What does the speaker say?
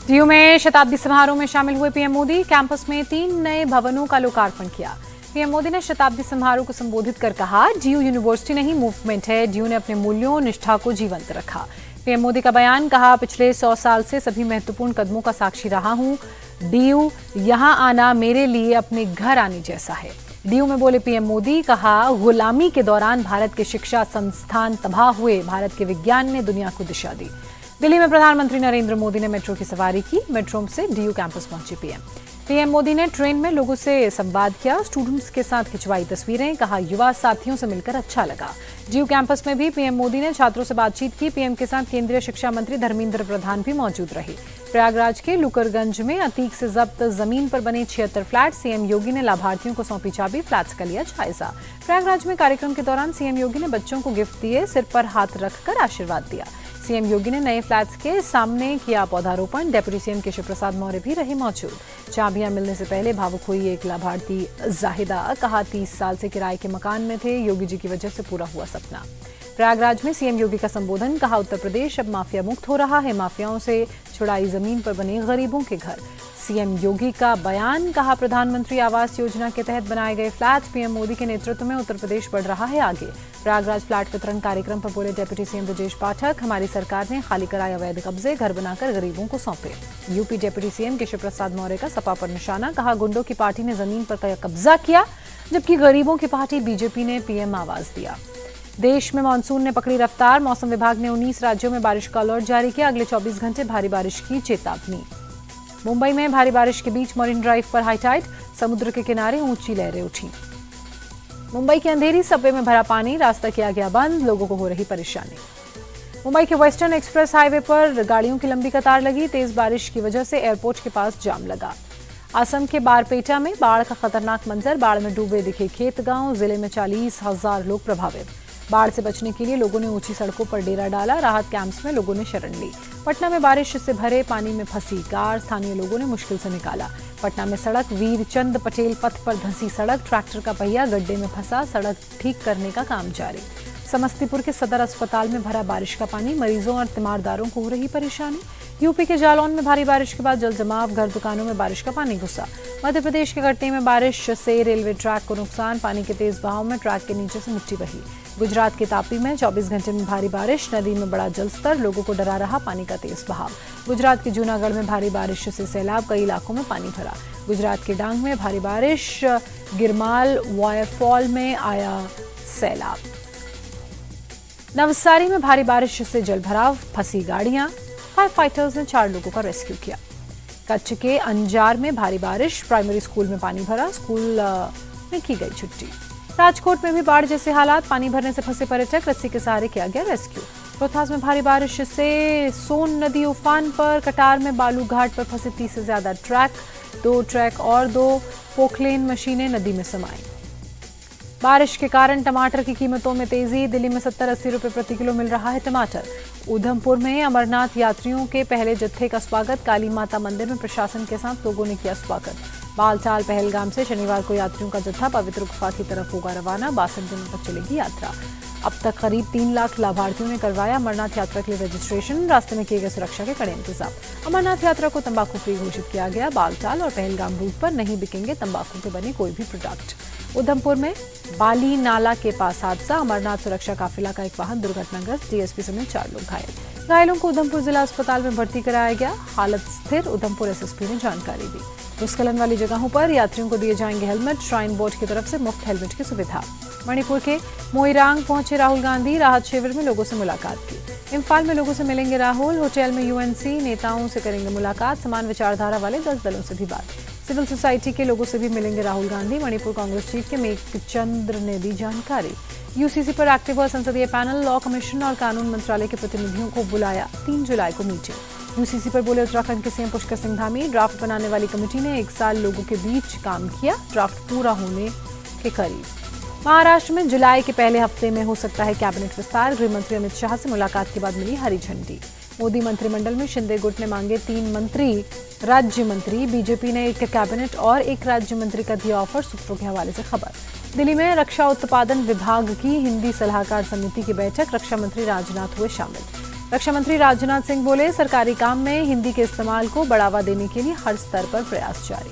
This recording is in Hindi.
डीयू में शताब्दी समारोह में शामिल हुए पीएम मोदी। कैंपस में 3 नए भवनों का लोकार्पण किया। पीएम मोदी ने शताब्दी समारोह को संबोधित कर कहा, डीयू यूनिवर्सिटी नहीं मूवमेंट है। डीयू ने अपने मूल्यों और निष्ठा को जीवंत रखा। पीएम मोदी का बयान, कहा, पिछले 100 साल से सभी महत्वपूर्ण कदमों का साक्षी रहा हूं। डीयू यहां आना मेरे लिए अपने घर आने जैसा है। डीयू में बोले पीएम मोदी, कहा, गुलामी के दौरान भारत के शिक्षा संस्थान तबाह हुए, भारत के विज्ञान ने दुनिया को दिशा दी। दिल्ली में प्रधानमंत्री नरेंद्र मोदी ने मेट्रो की सवारी की। मेट्रो से डीयू कैंपस पहुंचे पीएम मोदी ने ट्रेन में लोगों से संवाद किया, स्टूडेंट्स के साथ खिंचवाई तस्वीरें, कहा, युवा साथियों से मिलकर अच्छा लगा। डीयू कैंपस में भी पीएम मोदी ने छात्रों से बातचीत की। पीएम के साथ केंद्रीय शिक्षा मंत्री धर्मेंद्र प्रधान भी मौजूद रहे। प्रयागराज के लुकरगंज में अतीक से जब्त जमीन पर बने 76 फ्लैट, सीएम योगी ने लाभार्थियों को सौंपी चाबी, फ्लैट्स का लिया जायजा। प्रयागराज में कार्यक्रम के दौरान सीएम योगी ने बच्चों को गिफ्ट दिए, सिर पर हाथ रखकर आशीर्वाद दिया। सीएम योगी ने नए फ्लैट्स के सामने किया पौधारोपण। डेप्यूटी सीएम केशव प्रसाद मौर्य भी रहे मौजूद। चाबियां मिलने से पहले भावुक हुई एक लाभार्थी जाहिदा, कहा, 30 साल से किराए के मकान में थे, योगी जी की वजह से पूरा हुआ सपना। प्रयागराज में सीएम योगी का संबोधन, कहा, उत्तर प्रदेश अब माफिया मुक्त हो रहा है, माफियाओं से छुड़ाई जमीन पर बने गरीबों के घर। सीएम योगी का बयान, कहा, प्रधानमंत्री आवास योजना के तहत बनाए गए फ्लैट, पीएम मोदी के नेतृत्व में उत्तर प्रदेश बढ़ रहा है आगे। प्रयागराज फ्लैट वितरण कार्यक्रम पर बोले डेप्यूटी सीएम ब्रजेश पाठक, हमारी सरकार ने खाली कराए अवैध कब्जे, घर बनाकर गरीबों को सौंपे। UP deputy CM Keshav Prasad Maurya का सपा पर निशाना, कहा, गुंडों की पार्टी ने जमीन पर कब्जा किया, जबकि गरीबों की पार्टी बीजेपी ने पीएम आवास दिया। देश में मानसून ने पकड़ी रफ्तार। मौसम विभाग ने 19 राज्यों में बारिश का अलर्ट जारी किया। अगले 24 घंटे भारी बारिश की चेतावनी। मुंबई में भारी बारिश के बीच मरीन ड्राइव पर हाई टाइड, समुद्र के किनारे ऊंची लहरें उठी। मुंबई के अंधेरी सबवे में भरा पानी, रास्ता किया गया बंद, लोगों को हो रही परेशानी। मुंबई के वेस्टर्न एक्सप्रेस हाईवे पर गाड़ियों की लंबी कतार लगी। तेज बारिश की वजह से एयरपोर्ट के पास जाम लगा। असम के बारपेटा में बाढ़ का खतरनाक मंजर, बाढ़ में डूबे दिखे खेत गांव, जिले में 40,000 लोग प्रभावित। बाढ़ से बचने के लिए लोगों ने ऊंची सड़कों पर डेरा डाला, राहत कैंप्स में लोगों ने शरण ली। पटना में बारिश से भरे पानी में फंसी कार, स्थानीय लोगों ने मुश्किल से निकाला। पटना में सड़क वीर चंद पटेल पथ पर धंसी सड़क, ट्रैक्टर का पहिया गड्ढे में फंसा, सड़क ठीक करने का काम जारी। समस्तीपुर के सदर अस्पताल में भरा बारिश का पानी, मरीजों और तीमारदारों को हो रही परेशानी। यूपी के जालौन में भारी बारिश के बाद जल जमाव, घर दुकानों में बारिश का पानी घुसा। मध्य प्रदेश के कटनी में बारिश से रेलवे ट्रैक को नुकसान, पानी के तेज बहाव में ट्रैक के नीचे से मिट्टी बही। गुजरात के तापी में 24 घंटे में भारी बारिश, नदी में बड़ा जलस्तर, लोगों को डरा रहा पानी का तेज बहाव। गुजरात के जूनागढ़ में भारी बारिश से सैलाब, कई इलाकों में पानी भरा। गुजरात के डांग में भारी बारिश, गिरमाल वायरफॉल में आया सैलाब। नवसारी में भारी बारिश से जलभराव, फंसी गाड़ियां, फायर फाइटर्स ने 4 लोगों का रेस्क्यू किया। कच्छ के अंजार में भारी बारिश, प्राइमरी स्कूल में पानी भरा, स्कूल में की गई छुट्टी। राजकोट में भी बाढ़ जैसे हालात, पानी भरने से फंसे पर्यटक, रस्सी के सहारे किया गया रेस्क्यू। रोहतास में भारी बारिश से सोन नदी उफान पर, कटार में बालू घाट पर फंसे 30 से ज्यादा ट्रक, 2 ट्रक और 2 पोखलेन मशीनें नदी में समाई। बारिश के कारण टमाटर की कीमतों में तेजी, दिल्ली में 70-80 रुपए प्रति किलो मिल रहा है टमाटर। उधमपुर में अमरनाथ यात्रियों के पहले जत्थे का स्वागत, काली माता मंदिर में प्रशासन के साथ लोगों ने किया स्वागत। बालटाल पहलगाम से शनिवार को यात्रियों का जत्था पवित्र गुफा की तरफ होगा रवाना, 62 दिनों तक चलेगी यात्रा। अब तक करीब 3 लाख लाभार्थियों ने करवाया अमरनाथ यात्रा के लिए रजिस्ट्रेशन, रास्ते में किए गए सुरक्षा के कड़े इंतजाम। अमरनाथ यात्रा को तंबाकू फ्री घोषित किया गया। बालटाल और पहलगाम रूट पर नहीं बिकेंगे तंबाकू के बने कोई भी प्रोडक्ट। उधमपुर में बाली नाला के पास हादसा, अमरनाथ सुरक्षा काफिला का एक वाहन दुर्घटनाग्रस्त, डीएसपी समेत 4 लोग घायल। घायलों को उधमपुर जिला अस्पताल में भर्ती कराया गया, हालत स्थिर, उधमपुर एसएसपी ने जानकारी दी। भूस्खलन वाली जगहों पर यात्रियों को दिए जाएंगे हेलमेट, श्राइन बोर्ड की तरफ से मुफ्त हेलमेट की सुविधा। मणिपुर के मोइरांग पहुंचे राहुल गांधी, राहत शिविर में लोगों से मुलाकात की। इम्फाल में लोगों से मिलेंगे राहुल, होटल में यूएनसी नेताओं से करेंगे मुलाकात, समान विचारधारा वाले 10 दलों से भी बात। सिविल सोसाइटी के लोगों से भी मिलेंगे राहुल गांधी, मणिपुर कांग्रेस चीफ के मेघचंद्र ने दी जानकारी। यूसीसी पर एक्टिव हुआ संसदीय पैनल, लॉ कमीशन और कानून मंत्रालय के प्रतिनिधियों को बुलाया, 3 जुलाई को मीटिंग। यूसीसी पर बोले उत्तराखंड के सीएम पुष्कर सिंह धामी, ड्राफ्ट बनाने वाली कमेटी ने 1 साल लोगों के बीच काम किया, ड्राफ्ट पूरा होने के करीब। महाराष्ट्र में जुलाई के पहले हफ्ते में हो सकता है कैबिनेट विस्तार, गृह मंत्री अमित शाह से मुलाकात के बाद मिली हरी झंडी। मोदी मंत्रिमंडल में शिंदे गुट ने मांगे 3 मंत्री, राज्य मंत्री, बीजेपी ने 1 कैबिनेट और 1 राज्य मंत्री का दिया ऑफर, सूत्रों के हवाले से खबर। दिल्ली में रक्षा उत्पादन विभाग की हिंदी सलाहकार समिति की बैठक, रक्षा मंत्री राजनाथ हुए शामिल। रक्षा मंत्री राजनाथ सिंह बोले, सरकारी काम में हिंदी के इस्तेमाल को बढ़ावा देने के लिए हर स्तर पर प्रयास जारी।